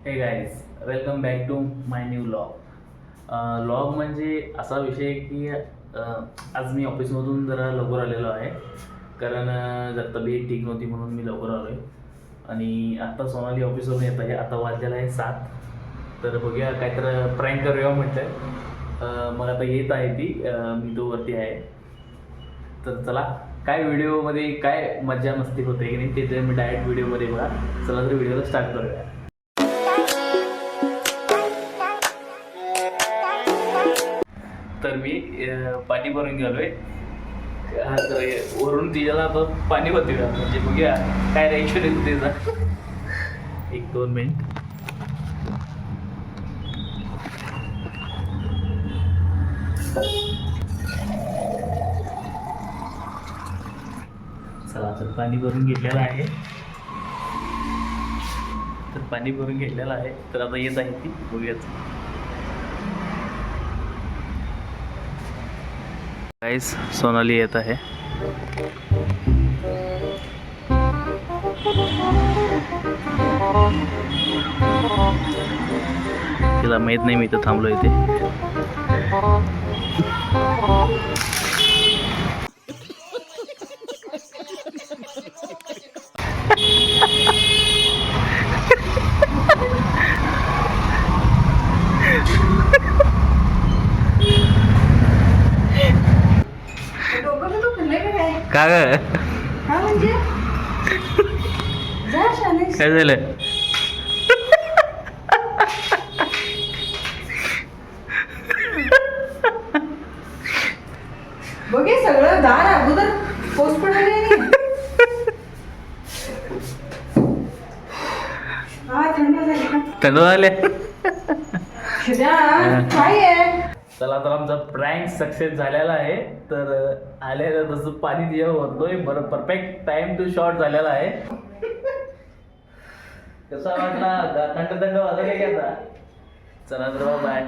हे guys, welcome back to my new log. Log म्हणजे असा विषय की आज मी ऑफिसमधून जरा लवकर आलेलो आहे, कारण जर तब्येत ठीक नव्हती म्हणून मी लवकर आलो आहे. आणि आत्ता सोनाली ऑफिसवरून येत आहे. आता वाजलेला आहे 7. तर बघूया काहीतरी प्रँक करूया म्हटलं. मग आता येत आहे ती, मी तो वरती आहे. तर चला, काय व्हिडिओमध्ये काय मजा मस्ती होते की नाही ते मी डायरेक्ट व्हिडिओमध्ये बघा. चला तर व्हिडिओला स्टार्ट करूया. तर मी पाणी भरून गेलोय. तर वरून तिच्याला आता पाणी होते म्हणजे बघूया काय रिएक्शन येतं तिचा. 1-2 मिनिट. चला, तर पाणी भरून घेतलेलं आहे. तर आता येत आहे ती, बघूयाच. गाइस, सोनाली येत आहे. तिला माहित नाही मी इथं थांबलो इथे. का ग? काय झालं? बघे सगळं दार अगोदर पोस्ट पडले. हा, थंड झाले. काय आहे? चला, तर आमचा प्रँक सक्सेस झालेला आहे. तर आलेलं तसं पाणी तिच्यावर होतोय. बरं, परफेक्ट टाइम टू शॉट झालेला आहे. कसा वाटला? थंड वाजवले की आता. चला तर बाय.